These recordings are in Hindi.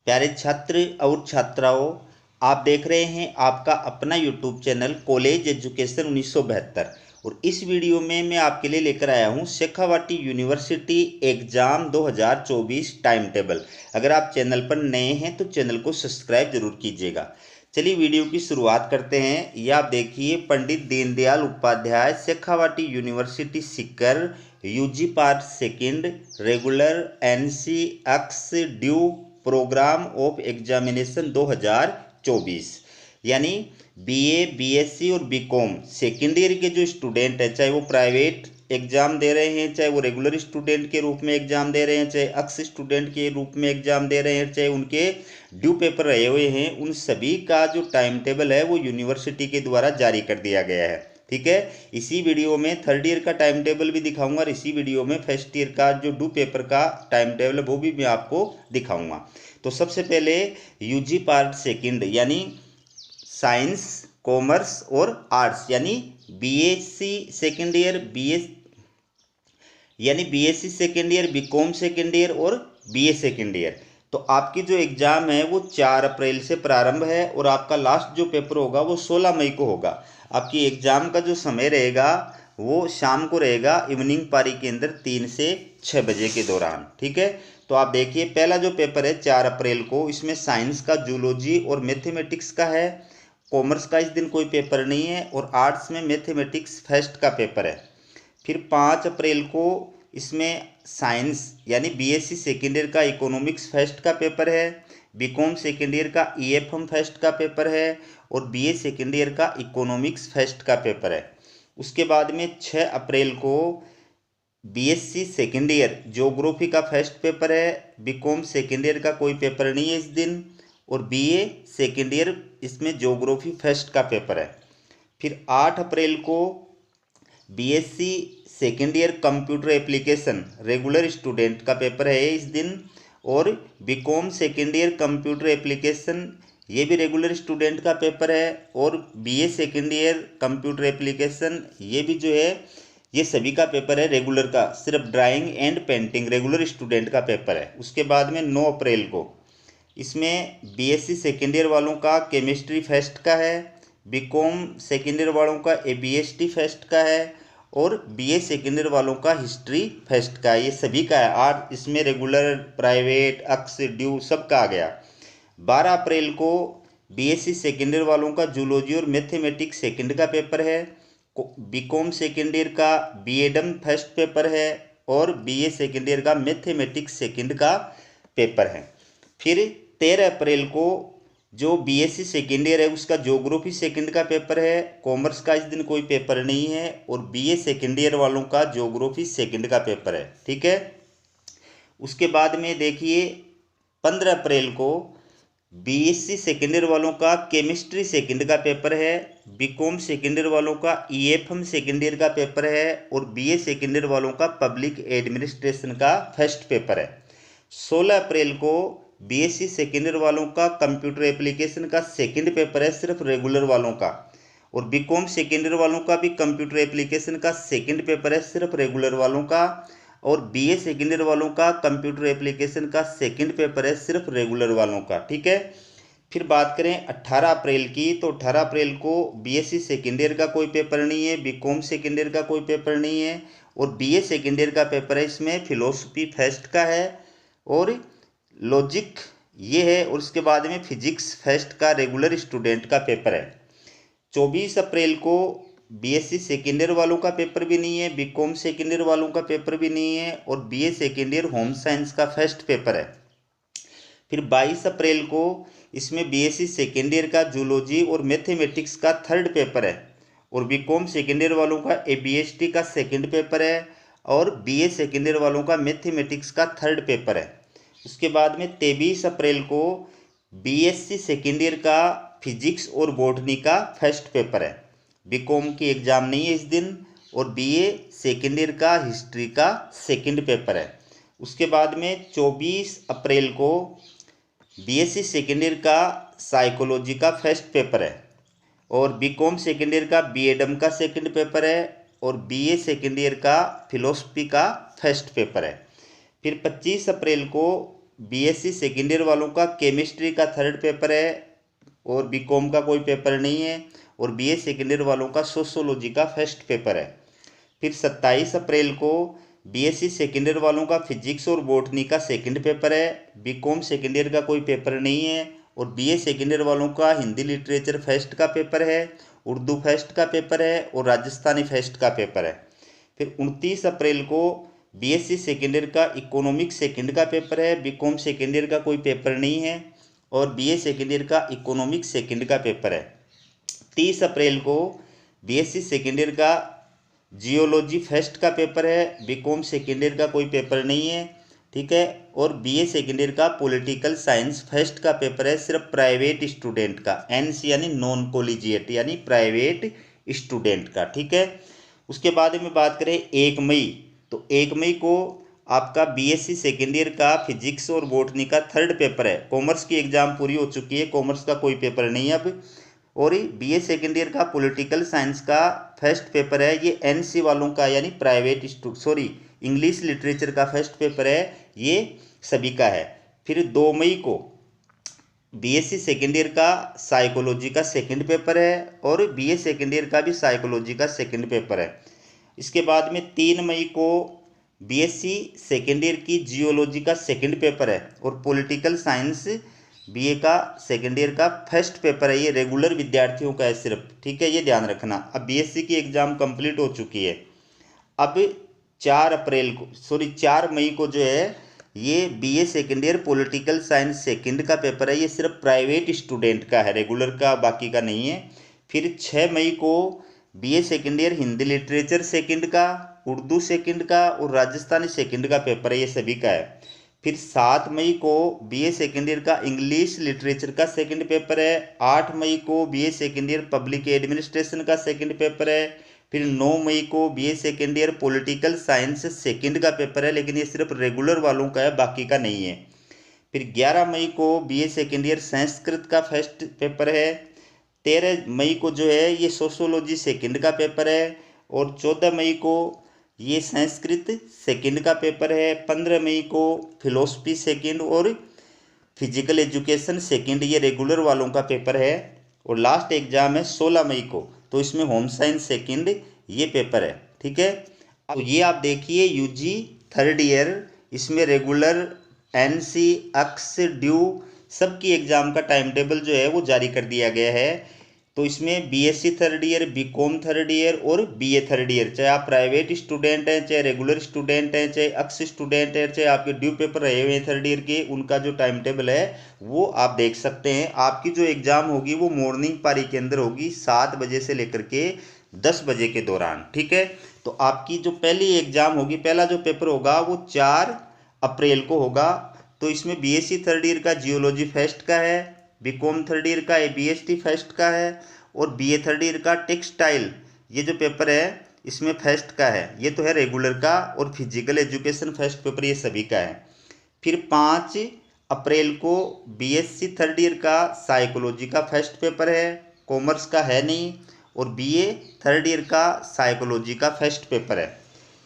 प्यारे छात्र और छात्राओं, आप देख रहे हैं आपका अपना यूट्यूब चैनल कॉलेज एजुकेशन 1972। और इस वीडियो में मैं आपके लिए लेकर आया हूं Shekhawati university exam 2024 time table. अगर आप चैनल पर नए हैं तो चैनल को सब्सक्राइब जरूर कीजिएगा। चलिए वीडियो की शुरुआत करते हैं। यह आप देखिए, Pandit Deendayal Upadhyaya Shekhawati university Sikar UG part second regular NC ex due program of examination 2024, यानी BA BSc और BCom सेकेंड ईयर के जो स्टूडेंट हैं, चाहे वो प्राइवेट एग्ज़ाम दे रहे हैं, चाहे वो रेगुलर स्टूडेंट के रूप में एग्ज़ाम दे रहे हैं, चाहे एक्स स्टूडेंट के रूप में एग्ज़ाम दे रहे हैं, चाहे उनके ड्यू पेपर रहे हुए हैं, उन सभी का जो टाइम टेबल है वो यूनिवर्सिटी के द्वारा जारी कर दिया गया है। ठीक है, इसी वीडियो में थर्ड ईयर का टाइम टेबल भी दिखाऊंगा और इसी वीडियो में फर्स्ट ईयर का जो ड्यू पेपर का टाइम टेबल है वो भी मैं आपको दिखाऊंगा। तो सबसे पहले यूजी पार्ट सेकंड यानी साइंस, कॉमर्स और आर्ट्स, यानी BSc second year, BSc second year, BCom second year और BA सेकेंड ईयर। तो आपकी जो एग्ज़ाम है वो 4 अप्रैल से प्रारंभ है और आपका लास्ट जो पेपर होगा वो 16 मई को होगा। आपकी एग्ज़ाम का जो समय रहेगा वो शाम को रहेगा, इवनिंग पारी के अंदर 3 से 6 बजे के दौरान। ठीक है, तो आप देखिए पहला जो पेपर है 4 अप्रैल को, इसमें साइंस का जूलॉजी और मैथमेटिक्स का है। कॉमर्स का इस दिन कोई पेपर नहीं है और आर्ट्स में मैथमेटिक्स फर्स्ट का पेपर है। फिर 5 अप्रैल को इसमें साइंस यानी BSc सेकेंड ईयर का इकोनॉमिक्स फर्स्ट का पेपर है, BCom सेकेंड ईयर का EFM फर्स्ट का पेपर है और BA सेकेंड ईयर का इकोनॉमिक्स फर्स्ट का पेपर है। उसके बाद में 6 अप्रैल को BSc सेकेंड ईयर ज्योग्राफी का फर्स्ट पेपर है, BCom सेकेंड ईयर का कोई पेपर नहीं है इस दिन और BA सेकेंड ईयर इसमें ज्योग्राफी फर्स्ट का पेपर है। फिर 8 अप्रैल को BSc second year computer application regular student का पेपर है इस दिन और BCom second year computer application ये भी रेगुलर स्टूडेंट का पेपर है और BA second year computer application ये भी जो है ये सभी का पेपर है रेगुलर का, सिर्फ drawing and painting regular student का पेपर है। उसके बाद में 9 अप्रैल को इसमें BSc सेकेंड ईयर वालों का केमिस्ट्री फर्स्ट का है, BCom सेकेंड ईयर वालों का ABST फर्स्ट का है और BA सेकेंड ईयर वालों का हिस्ट्री फर्स्ट का है। ये सभी का है। आज इसमें रेगुलर, प्राइवेट, एक्स, ड्यू सब का आ गया। 12 अप्रैल को BSc सेकेंड ईयर वालों का जूलॉजी और मैथमेटिक्स सेकेंड का पेपर है, BCom सेकेंड ईयर का BAdM फर्स्ट पेपर है और BA सेकेंड ईयर का मैथमेटिक्स सेकेंड का पेपर है। फिर 13 अप्रैल को जो BSc सेकेंड ईयर है उसका ज्योग्राफी सेकेंड का पेपर है, कॉमर्स का इस दिन कोई पेपर नहीं है और BA सेकेंड ईयर वालों का ज्योग्राफी सेकेंड का पेपर है। ठीक है, उसके बाद में देखिए 15 अप्रैल को BSc सेकेंड ईयर वालों का केमिस्ट्री सेकेंड का पेपर है, BCom सेकेंड ईयर वालों का EFM सेकेंड ईयर का पेपर है और BA सेकेंड ईयर वालों का पब्लिक एडमिनिस्ट्रेशन का फर्स्ट पेपर है। 16 अप्रैल को BSc सेकेंड ईयर वालों का कंप्यूटर एप्लीकेशन का सेकेंड पेपर है सिर्फ रेगुलर वालों का और BCom सेकेंड ईयर वालों का भी कंप्यूटर एप्लीकेशन का सेकेंड पेपर है सिर्फ रेगुलर वालों का और BA सेकेंड ईयर वालों का कंप्यूटर एप्लीकेशन का सेकेंड पेपर है सिर्फ रेगुलर वालों का। ठीक है, फिर बात करें 18 अप्रैल की, तो 18 अप्रैल को BSc सेकेंड ईयर का कोई पेपर नहीं है, BCom सेकेंड ईयर का कोई पेपर नहीं है और BA सेकेंड ईयर का पेपर है इसमें फिलोसफी फर्स्ट का है और लॉजिक ये है और उसके बाद में फिजिक्स फर्स्ट का रेगुलर स्टूडेंट का पेपर है। 24 अप्रैल को BSc सेकेंड ईयर वालों का पेपर भी नहीं है, BCom सेकेंड ईयर वालों का पेपर भी नहीं है और BA second year home science का फर्स्ट पेपर है। फिर 22 अप्रैल को इसमें BSc सेकेंड ईयर का जूलॉजी और मैथमेटिक्स का थर्ड पेपर है और BCom सेकेंड ईयर वालों का ABST का सेकेंड पेपर है और BA सेकेंड ईयर वालों का मैथमेटिक्स का थर्ड पेपर है। उसके बाद में 23 अप्रैल को BSc सेकेंड ईयर का फिजिक्स और बॉटनी का फर्स्ट पेपर है, BCom की एग्ज़ाम नहीं है इस दिन और BA सेकेंड ईयर का हिस्ट्री का सेकेंड पेपर है। उसके बाद में 24 अप्रैल को BSc सेकेंड ईयर का साइकोलॉजी का फर्स्ट पेपर है और BCom सेकेंड ईयर का BAdM का सेकेंड पेपर है और BA सेकेंड ईयर का फिलोसफी का फर्स्ट पेपर है। फिर 25 अप्रैल को बीएससी सेकेंड ईयर वालों का केमिस्ट्री का थर्ड पेपर है और बीकॉम का कोई पेपर नहीं है। और बीए सेकेंड ईयर वालों का सोशियोलॉजी का फर्स्ट पेपर है। फिर 27 अप्रैल को बीएससी सेकेंड ईयर वालों का फिजिक्स और बॉटनी का सेकंड पेपर है। बीकॉम सेकेंड ईयर का कोई पेपर नहीं है। और बीए सेकेंड ईयर वालों का हिंदी लिटरेचर फर्स्ट का पेपर है, उर्दू फर्स्ट का पेपर है और राजस्थानी फर्स्ट का पेपर है। फिर 29 अप्रैल को बीएससी सेकेंड ईयर का इकोनॉमिक्स सेकेंड का पेपर है। बीकॉम सेकेंड ईयर का कोई पेपर नहीं है और बीए सेकेंड ईयर का इकोनॉमिक्स सेकेंड का पेपर है। 30 अप्रैल को बीएससी सेकेंड ईयर का जियोलॉजी फर्स्ट का पेपर है। बीकॉम सेकेंड ईयर का कोई पेपर नहीं है, ठीक है। और बीए सेकेंड ईयर का पॉलिटिकल साइंस फर्स्ट का पेपर है, सिर्फ प्राइवेट स्टूडेंट का, एनसी यानी नॉन कॉलेजिएट यानी प्राइवेट स्टूडेंट का, ठीक है। उसके बाद में बात करें 1 मई, तो 1 मई को आपका बीएससी सेकेंड ईयर का फिजिक्स और बॉटनी का थर्ड पेपर है। कॉमर्स की एग्ज़ाम पूरी हो चुकी है, कॉमर्स का कोई पेपर नहीं है अब। और बीए सेकेंड ईयर का पॉलिटिकल साइंस का फर्स्ट पेपर है, ये एनसी वालों का यानी प्राइवेट इंग्लिश लिटरेचर का फर्स्ट पेपर है, ये सभी का है। फिर 2 मई को बीएससी सेकेंड ईयर का साइकोलॉजी का सेकंड पेपर है और बीए सेकेंड ईयर का भी साइकोलॉजी का सेकंड पेपर है। इसके बाद में 3 मई को बीएससी सेकेंड ईयर की जियोलॉजी का सेकंड पेपर है और पॉलिटिकल साइंस बीए का सेकेंड ईयर का फर्स्ट पेपर है, ये रेगुलर विद्यार्थियों का है सिर्फ, ठीक है, ये ध्यान रखना। अब बीएससी की एग्ज़ाम कंप्लीट हो चुकी है। अब 4 मई को जो है ये BA second year political science second का पेपर है, ये सिर्फ प्राइवेट स्टूडेंट का है, रेगुलर का बाकी का नहीं है। फिर 6 मई को BA second year Hindi literature second का, उर्दू सेकंड का और राजस्थानी सेकंड का पेपर है, ये सभी का है। फिर 7 मई को बीए सेकेंड ईयर का इंग्लिश लिटरेचर का सेकंड पेपर है। 8 मई को BA second year public administration का सेकंड पेपर है। फिर 9 मई को BA second year political science second का पेपर है, लेकिन ये सिर्फ रेगुलर वालों का है, बाकी का नहीं है। फिर 11 मई को बीए सेकेंड ईयर संस्कृत का फर्स्ट पेपर है। 13 मई को जो है ये सोशियोलॉजी सेकंड का पेपर है और 14 मई को ये संस्कृत सेकंड का पेपर है। 15 मई को फिलोसफी सेकंड और फिजिकल एजुकेशन सेकंड, ये रेगुलर वालों का पेपर है। और लास्ट एग्जाम है 16 मई को, तो इसमें होम साइंस सेकंड ये पेपर है, ठीक है। अब ये आप देखिए यूजी थर्ड ईयर, इसमें रेगुलर, एनसी, अक्स, ड्यू सबकी एग्ज़ाम का टाइम टेबल जो है वो जारी कर दिया गया है। तो इसमें BSc third year, BCom third year और बीए थर्ड ईयर, चाहे आप प्राइवेट स्टूडेंट हैं, चाहे रेगुलर स्टूडेंट हैं, चाहे अक्स स्टूडेंट हैं, चाहे आपके ड्यू पेपर रहे हुए हैं थर्ड ईयर के, उनका जो टाइम टेबल है वो आप देख सकते हैं। आपकी जो एग्ज़ाम होगी वो मॉर्निंग पारी के अंदर होगी 7 बजे से लेकर के 10 बजे के दौरान, ठीक है। तो आपकी जो पहली एग्ज़ाम होगी, पहला जो पेपर होगा वो 4 अप्रैल को होगा। तो इसमें बीएससी थर्ड ईयर का जियोलॉजी फर्स्ट का है, बीकॉम थर्ड ईयर का बीएसटी फर्स्ट का है और बीए थर्ड ईयर का टेक्सटाइल, ये जो पेपर है इसमें फर्स्ट का है, ये तो है रेगुलर का। और फिजिकल एजुकेशन फर्स्ट पेपर ये सभी का है। फिर 5 अप्रैल को बीएससी थर्ड ईयर का साइकोलॉजी का फर्स्ट पेपर है, कॉमर्स का है नहीं, और बीए थर्ड ईयर का साइकोलॉजी का फर्स्ट पेपर है।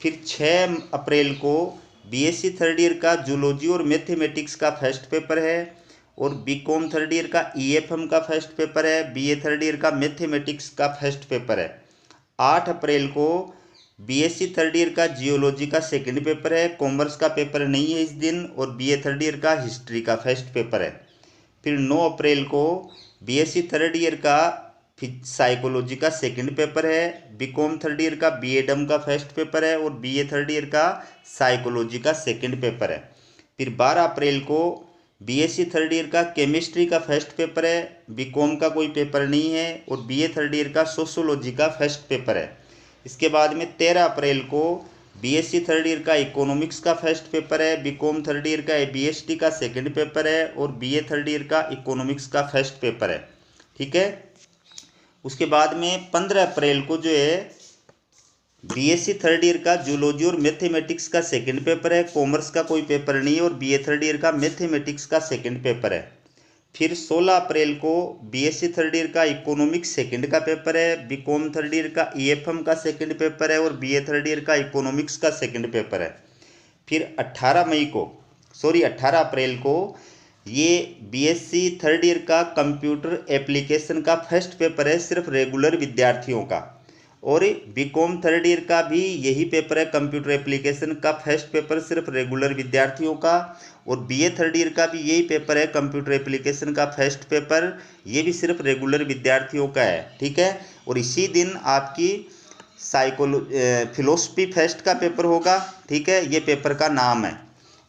फिर 6 अप्रैल को बीएससी थर्ड ईयर का जूलॉजी और मैथमेटिक्स का फर्स्ट पेपर है और बीकॉम थर्ड ईयर का ईएफएम का फर्स्ट पेपर है, बीए थर्ड ईयर का मैथमेटिक्स का फर्स्ट पेपर है। 8 अप्रैल को बीएससी थर्ड ईयर का जियोलॉजी का सेकंड पेपर है, कॉमर्स का पेपर नहीं है इस दिन, और बीए थर्ड ईयर का हिस्ट्री का फर्स्ट पेपर है। फिर 9 अप्रैल को बीएससी थर्ड ईयर का साइकोलॉजी का सेकंड पेपर है, बीकॉम थर्ड ईयर का बीएडम का फर्स्ट पेपर है और बीए थर्ड ईयर का साइकोलॉजी का सेकंड पेपर है। फिर 12 अप्रैल को बीएससी थर्ड ईयर का केमिस्ट्री का फर्स्ट पेपर है, बीकॉम का कोई पेपर नहीं है, और बीए थर्ड ईयर का सोशियोलॉजी का फर्स्ट पेपर है। इसके बाद में 13 अप्रैल को बीएससी थर्ड ईयर का इकोनॉमिक्स का फर्स्ट पेपर है, बीकॉम थर्ड ईयर का बीएसटी का सेकंड पेपर है और बीए थर्ड ईयर का इकोनॉमिक्स का फर्स्ट पेपर है, ठीक है। उसके बाद में 15 अप्रैल को जो है बीएससी थर्ड ईयर का जूलॉजी और मैथमेटिक्स का सेकंड पेपर है, कॉमर्स का कोई पेपर नहीं है, और बीए थर्ड ईयर का मैथमेटिक्स का सेकंड पेपर है। फिर 16 अप्रैल को बीएससी थर्ड ईयर का इकोनॉमिक्स सेकंड का पेपर है, बीकॉम थर्ड ईयर का ईएफएम का सेकंड पेपर है और बीए थर्ड ईयर का इकोनॉमिक्स का सेकंड पेपर है। फिर 18 मई को सॉरी 18 अप्रैल को ये बीएससी थर्ड ईयर का कंप्यूटर एप्लीकेशन का फर्स्ट पेपर है, सिर्फ रेगुलर विद्यार्थियों का। और बीकॉम थर्ड ईयर का भी यही पेपर है, कंप्यूटर एप्लीकेशन का फर्स्ट पेपर सिर्फ रेगुलर विद्यार्थियों का। और बीए थर्ड ईयर का भी यही पेपर है, कंप्यूटर एप्लीकेशन का फर्स्ट पेपर, ये भी सिर्फ रेगुलर विद्यार्थियों का है, ठीक है। और इसी दिन आपकी फिलोसफी फर्स्ट का पेपर होगा, ठीक है, ये पेपर का नाम है।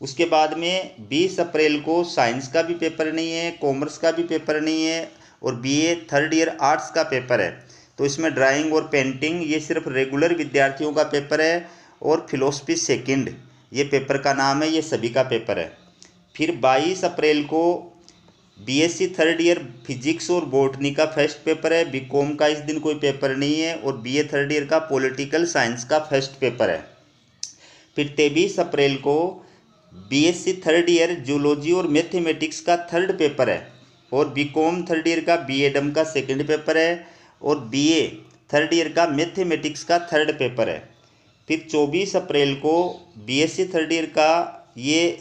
उसके बाद में 20 अप्रैल को साइंस का भी पेपर नहीं है, कॉमर्स का भी पेपर नहीं है, और बीए थर्ड ईयर आर्ट्स का पेपर है। तो इसमें ड्राइंग और पेंटिंग ये सिर्फ रेगुलर विद्यार्थियों का पेपर है। और फिलोसफी सेकंड ये पेपर का नाम है, ये सभी का पेपर है। फिर 22 अप्रैल को बीएससी थर्ड ईयर फिजिक्स और बॉटनी का फर्स्ट पेपर है, बीकॉम का इस दिन कोई पेपर नहीं है। और बीए थर्ड ईयर का पॉलिटिकल साइंस का फर्स्ट पेपर है। फिर 23 अप्रैल को बीएससी थर्ड ईयर जूलॉजी और मैथमेटिक्स का थर्ड पेपर है। और बीकॉम थर्ड ईयर का बीएडम का सेकंड पेपर है। और बीए थर्ड ईयर का मैथमेटिक्स का थर्ड पेपर है। फिर 24 अप्रैल को बीएससी थर्ड ईयर का ये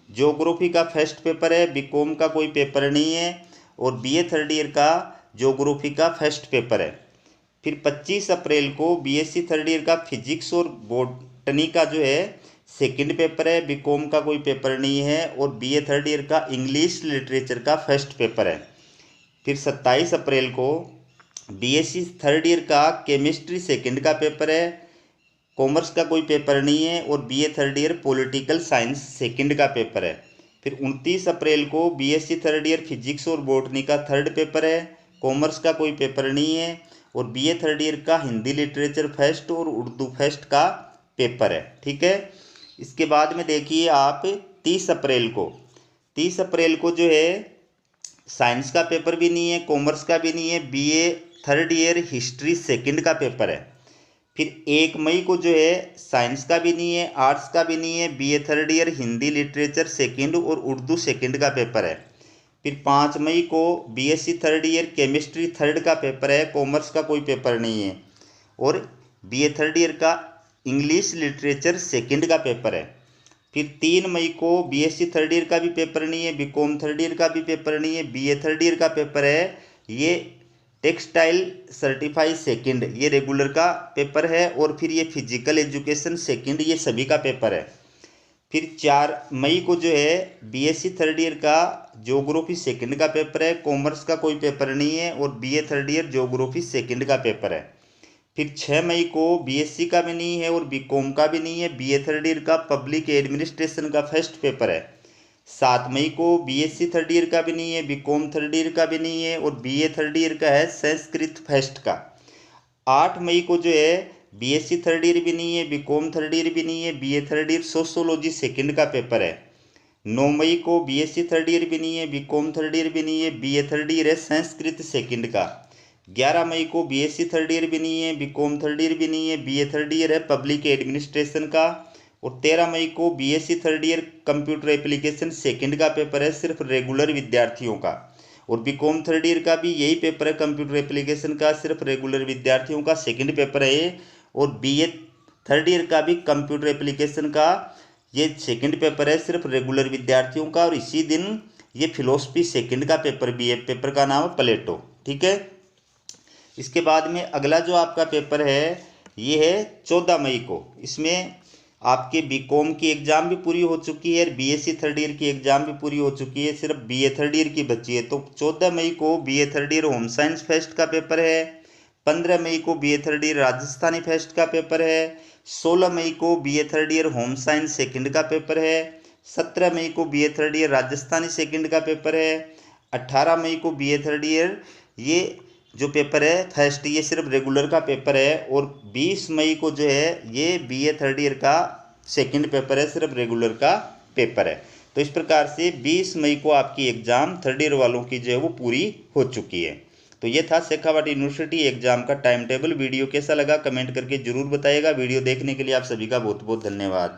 ज्योग्राफी का फर्स्ट पेपर है, बीकॉम का कोई पेपर नहीं है। और बीए थर्ड ईयर का ज्योग्राफी का फर्स्ट पेपर है। फिर 25 अप्रैल को बीएससी थर्ड ईयर का फिजिक्स और बॉटनी का जो है सेकंड पेपर है, बीकॉम का कोई पेपर नहीं है। और बीए थर्ड ईयर का इंग्लिश लिटरेचर का फर्स्ट पेपर है। फिर 27 अप्रैल को बीएससी थर्ड ईयर का केमिस्ट्री सेकंड का पेपर है, कॉमर्स का कोई पेपर नहीं है। और BA third year political science second का पेपर है। फिर 29 अप्रैल को बीएससी थर्ड ईयर फिजिक्स और बॉटनी का थर्ड पेपर है, कॉमर्स का कोई पेपर नहीं है। और बीए थर्ड ईयर का हिंदी लिटरेचर फर्स्ट और उर्दू फर्स्ट का पेपर है, ठीक है। इसके बाद में देखिए आप 30 अप्रैल को जो है साइंस का पेपर भी नहीं है, कॉमर्स का भी नहीं है, BA third year history second का पेपर है। फिर 1 मई को जो है साइंस का भी नहीं है, आर्ट्स का भी नहीं है, BA third year Hindi literature second और उर्दू सेकंड का पेपर है। फिर 5 मई को BSc third year chemistry third का पेपर है, कॉमर्स का कोई पेपर नहीं है। और बीए थर्ड ईयर का इंग्लिश लिटरेचर सेकंड का पेपर है। फिर 3 मई को बीएससी थर्ड ईयर का भी पेपर नहीं है, बीकॉम थर्ड ईयर का भी पेपर नहीं है, बीए थर्ड ईयर का पेपर है ये टेक्सटाइल सर्टिफाइड सेकंड, ये रेगुलर का पेपर है। और फिर ये फिजिकल एजुकेशन सेकंड, ये सभी का पेपर है। फिर 4 मई को जो है बीएससी थर्ड ईयर का ज्योग्राफी सेकंड का पेपर है, कॉमर्स का कोई पेपर नहीं है। और BA third year geography second का पेपर है। फिर 6 मई को बीएससी का भी नहीं है और बीकॉम का भी नहीं है, बीए थर्ड ईयर का पब्लिक एडमिनिस्ट्रेशन का फर्स्ट पेपर है। 7 मई को बीएससी थर्ड ईयर का भी नहीं है, बीकॉम थर्ड ईयर का भी नहीं है। और बीए थर्ड ईयर का है संस्कृत फर्स्ट का। 8 मई को जो है बीएससी थर्ड ईयर भी नहीं है, बीकॉम थर्ड ईयर भी नहीं है, BA third year sociology second का पेपर है। 9 मई को बीएससी थर्ड ईयर भी नहीं है, बीकॉम थर्ड ईयर भी नहीं है, बीए थर्ड ईयर है संस्कृत सेकंड का। 11 मई को बीएससी थर्ड ईयर भी नहीं है, बीकॉम थर्ड ईयर भी नहीं है, बीए थर्ड ईयर है पब्लिक एडमिनिस्ट्रेशन का। और 13 मई को BSc third year computer application second का पेपर है, सिर्फ रेगुलर विद्यार्थियों का। और बीकॉम थर्ड ईयर का भी यही पेपर है, कंप्यूटर एप्लीकेशन का, सिर्फ रेगुलर विद्यार्थियों का सेकंड पेपर है ये। और बीए थर्ड ईयर का भी कंप्यूटर एप्लीकेशन का ये सेकंड पेपर है, सिर्फ रेगुलर विद्यार्थियों का। और इसी दिन ये फिलोसफी सेकंड का पेपर भी है, पेपर का नाम है प्लेटो, ठीक है। इसके बाद में अगला जो आपका पेपर है ये है 14 मई को। इसमें आपके बीकॉम की एग्ज़ाम भी पूरी हो चुकी है और बीएससी थर्ड ईयर की एग्ज़ाम भी पूरी हो चुकी है, सिर्फ बीए थर्ड ईयर की बची है। तो 14 मई को BA third year home science first का पेपर है। 15 मई को BA third year Rajasthani first का पेपर है। 16 मई को BA third year home science second का पेपर है। 17 मई को BA third year Rajasthani second का पेपर है। 18 मई को बीए थर्ड ईयर ये जो पेपर है फर्स्ट, ये सिर्फ रेगुलर का पेपर है। और 20 मई को जो है ये बीए थर्ड ईयर का सेकंड पेपर है, सिर्फ रेगुलर का पेपर है। तो इस प्रकार से 20 मई को आपकी एग्ज़ाम थर्ड ईयर वालों की जो है वो पूरी हो चुकी है। तो ये था शेखावाटी यूनिवर्सिटी एग्ज़ाम का टाइम टेबल। वीडियो कैसा लगा कमेंट करके ज़रूर बताइएगा। वीडियो देखने के लिए आप सभी का बहुत बहुत धन्यवाद।